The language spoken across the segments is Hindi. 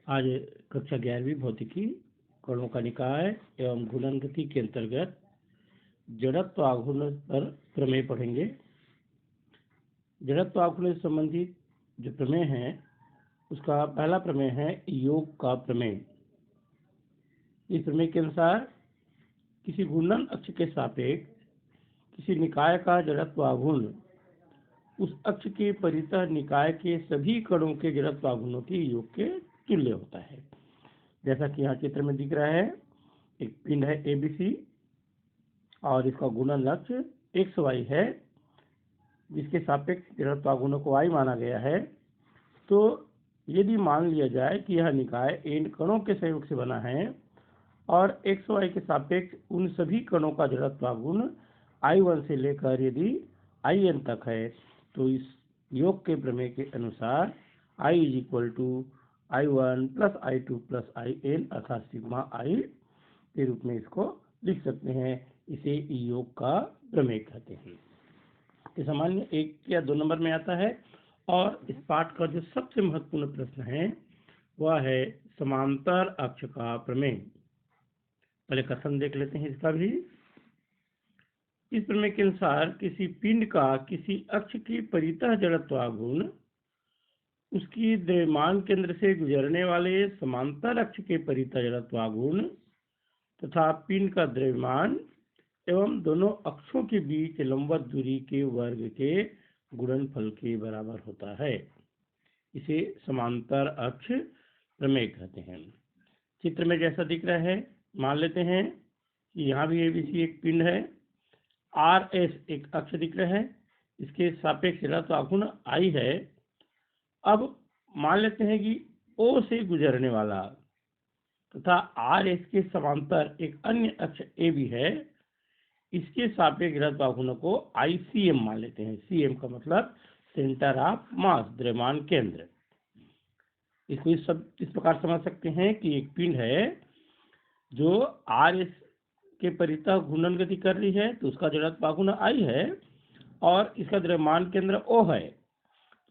आज कक्षा 11वीं भौतिकी कणों का निकाय एवं घूर्णन गति के अंतर्गत जड़त्व आघूर्ण पर प्रमेय पढ़ेंगे। जड़त्व आघूर्ण से संबंधित जो प्रमेय है उसका पहला प्रमेय है योग का प्रमेय। इस प्रमेय के अनुसार किसी घूर्णन अक्ष के सापेक्ष किसी निकाय का जड़त्व आघूर्ण उस अक्ष के परितः निकाय के सभी कणों के जड़त्व आघूर्णों के योग के तुल्य होता है। जैसा कि यहाँ चित्र में दिख रहा है, एक पिंड है ABC और इसका घूर्णन अक्ष XY है, जिसके सापेक्ष जड़त्व आघूर्णों को I माना गया है। तो यदि मान लिया जाए कि यह निकाय n कणों के संयोग से बना है और XY के सापेक्ष उन सभी कणों का जड़त्व आघूर्ण I1 से लेकर यदि IN तक है, तो इस योग के प्रमेय के अनुसार I = I1 + I2 + IN अर्थात सिग्मा I के रूप में इसको लिख सकते हैं। इसे योग का प्रमेय कहते हैं। ये सामान्य 1 या 2 नंबर में आता है और इस पाठ का जो सबसे महत्वपूर्ण प्रश्न है वह है समांतर अक्ष का प्रमेय। पहले कथन देख लेते हैं इसका भी। इस प्रमेय के अनुसार किसी पिंड का किसी अक्ष की परितः जड़त्व आघूर्ण उसकी द्रव्यमान केंद्र से गुजरने वाले समांतर अक्ष के परितः जड़त्व आघूर्ण तथा पिंड का द्रव्यमान एवं दोनों अक्षों के बीच लंबवत दूरी के वर्ग के गुणनफल के बराबर होता है। इसे समांतर अक्ष प्रमेय कहते हैं। चित्र में जैसा दिख रहा है, मान लेते हैं कि यहाँ भी ABC एक पिंड है, RS एक अक्ष दिख रहा है, इसके सापेक्ष जड़त्व आघूर्ण I है। अब मान लेते हैं कि O से गुजरने वाला तथा RS के समांतर एक अन्य अक्ष AB है, इसके सापेक्ष जड़त्व आघूर्ण को ICM मान लेते हैं। CM का मतलब सेंटर ऑफ मास, द्रव्यमान केंद्र। इसको इस प्रकार समझ सकते हैं कि एक पिंड है जो RS के परितः घूर्णन गति कर रही है, तो उसका जड़त्व आघूर्ण I है और इसका द्रव्यमान केंद्र O है।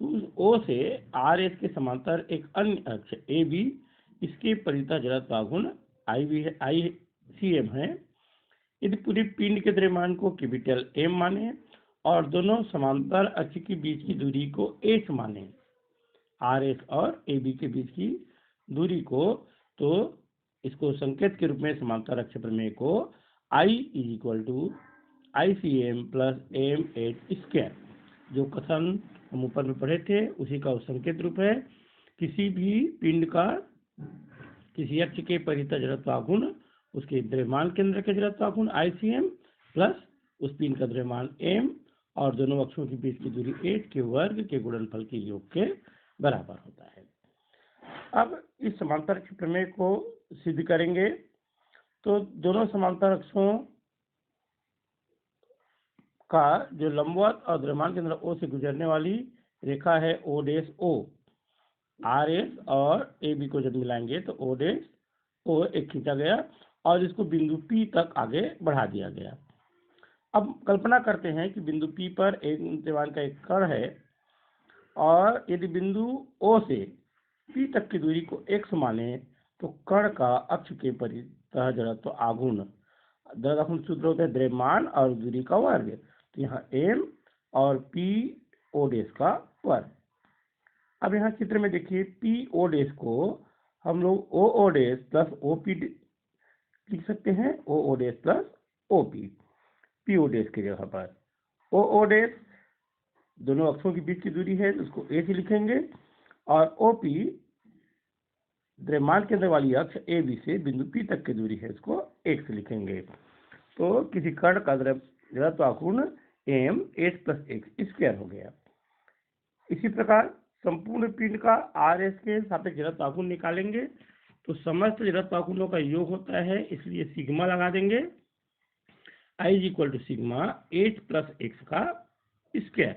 तो उस O से RS के समांतर एक अन्य अक्ष AB, इसके परितः जड़त्व आघूर्ण ICM है। यदि पूरी पिंड के द्रव्यमान को कैपिटल M माने और दोनों समांतर अक्ष के बीच की दूरी को h माने, RS और AB के बीच की दूरी को, तो इसको संकेत के रूप में समांतर अक्ष प्रमेय को I = ICM + MH², जो कथन हम ऊपर में पढ़े थे उसी का संकेत रूप है। किसी भी पिंड का किसी अक्ष के परितः जड़त्व आघूर्ण उसके द्रव्यमान केंद्र के जड़त्व आघूर्ण ICM प्लस उस पिंड का द्रव्यमान M और दोनों अक्षों के बीच की दूरी h के वर्ग के गुणनफल के योग के बराबर होता है। अब इस समांतर अक्ष प्रमेय को सिद्ध करेंगे तो दोनों समांतर अक्षों का जो लंबवत और द्रव्यमान केंद्र O से गुजरने वाली रेखा है O'O, RS और AB को जब मिलाएंगे तो O'O एक खींचा गया और इसको बिंदु P तक आगे बढ़ा दिया गया। अब कल्पना करते हैं कि बिंदु P पर एक द्रव्यमान का एक कण है और यदि बिंदु O से P तक की दूरी को x माने तो कण का अक्ष के परितः जड़त्व आघूर्ण सूत्र होता है द्रव्यमान और दूरी का वर्ग, तो यहाँ M और PO' का वर्ग। अब यहाँ चित्र में देखिए PO' को हम लोग OO' + OP लिख सकते हैं, OO' + OP, PO' की जगह पर। OO' दोनों अक्षों के बीच की दूरी है, उसको a से लिखेंगे और OP द्रव्यमान केंद्र वाली अक्ष AB से बिंदु P तक की दूरी है, इसको x से लिखेंगे। तो किसी कण का जड़त्व आघूर्ण MH + x² हो गया। इसी प्रकार संपूर्ण पिंड का RS के सापेक्ष जड़त्व आघूर्ण निकालेंगे तो समस्त जड़त्व आघूर्णों का योग होता है, इसलिए सिग्मा लगा देंगे। I = sigma H + x²।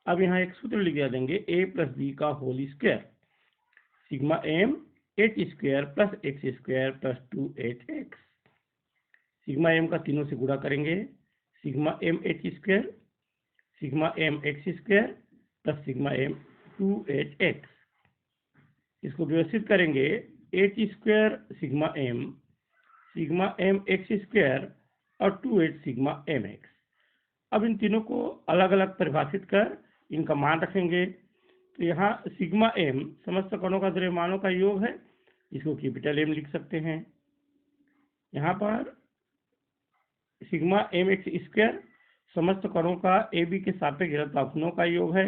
अब यहाँ एक सूत्र लिख देंगे A + B का whole square, sigma M H² + x² + 2hx। Sigma M का तीनों से गुणा करेंगे, sigma M H², sigma M x² + sigma M 2hx। इसको व्यवस्थित करेंगे H square sigma M X square और 2h सिग्मा एम एक्स। अब इन तीनों को अलग अलग परिभाषित कर इनका मान रखेंगे। तो यहाँ सिग्मा एम समस्त कणों का द्रव्यमानों का योग है, इसको कैपिटल एम लिख सकते हैं। यहाँ पर सिग्मा एम एक्स स्क्वायर समस्त कणों का ए बी के सापेक्ष जड़त्व आघूर्णों का योग है,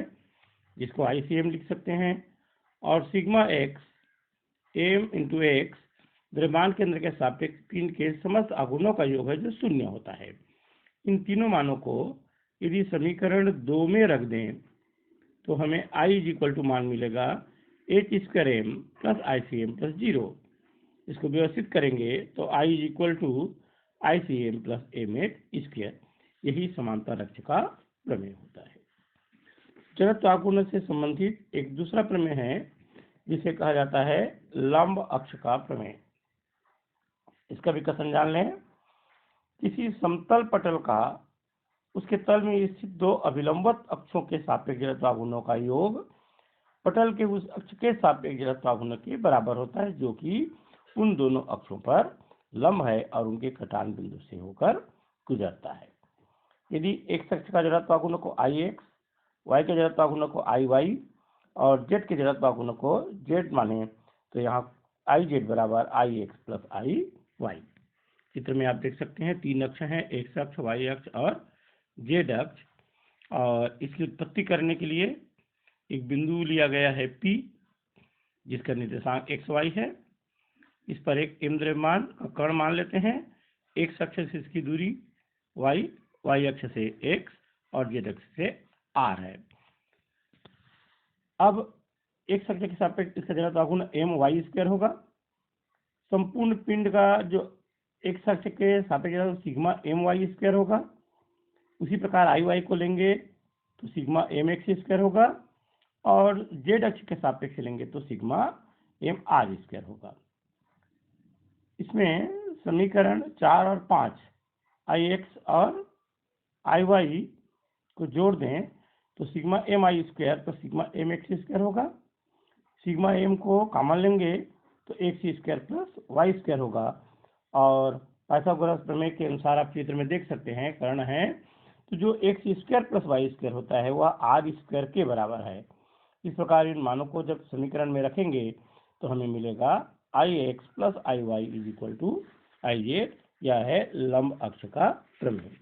जिसको आईसीएम लिख सकते हैं। और sigma X M into X द्रव्यमान केंद्र के सापेक्ष पिंड के समस्त आघूर्णों का योग है, जो 0 होता है। इन तीनों मानों को यदि समीकरण 2 में रख दें तो हमें I = मान मिलेगा H square M plus ICM plus 0। इसको व्यवस्थित करेंगे तो I = ICM plus mh square. यही समांतर अक्ष का प्रमेय होता है। जड़त्व आघूर्ण से संबंधित एक दूसरा प्रमेय है, जिसे कहा जाता है लंब अक्ष का प्रमेय। इसका विकसन जान लें। किसी समतल पटल का उसके तल में स्थित दो अभिलंबवत अक्षों के सापेक्ष जड़त्व आघूर्णों का योग पटल के उस अक्ष के सापेक्ष जड़त्व आघूर्ण के बराबर होता है, जो कि उन दोनों अक्षों पर लंब है और उनके कटान बिंदु से होकर गुजरता है। यदि x अक्ष का जड़त्व आघूर्ण को Ix, y के जड़त्व आघूर्ण को Iy और z के जड़त्व आघूर्ण को z माने तो यहाँ Iz बराबर Ix प्लस Iy। चित्र में आप देख सकते हैं 3 अक्ष हैं, x अक्ष, y अक्ष और z अक्ष। और इसकी उत्पत्ति करने के लिए एक बिंदु लिया गया है P, जिसका निर्देशांक xy है। इस पर एक m द्रव्यमान का कण मान लेते हैं। x अक्ष से इसकी दूरी y अक्ष से x और z अक्ष से r है। अब x अक्ष के सापेक्ष इसका जड़त्व आघूर्ण my² होगा। संपूर्ण पिंड का जो x अक्ष के सापेक्ष सिग्मा my² होगा। उसी प्रकार Iy को लेंगे तो सिग्मा mx² होगा और z अक्ष के सापेक्ष लेंगे तो सिग्मा mr² होगा। इसमें समीकरण 4 और 5 Ix और Iy को जोड़ दें तो सिग्मा mi² तो सिग्मा mx² होगा। सिग्मा m को कॉमन लेंगे तो x² प्लस y² होगा। और पाइथागोरस प्रमेय के अनुसार आप चित्र में देख सकते हैं कर्ण है, तो जो x² प्लस y² होता है वह r² के बराबर है। इस प्रकार इन मानों को जब समीकरण में रखेंगे तो हमें मिलेगा Ix प्लस Iy = Iz। यह है लंब अक्ष का प्रमेय।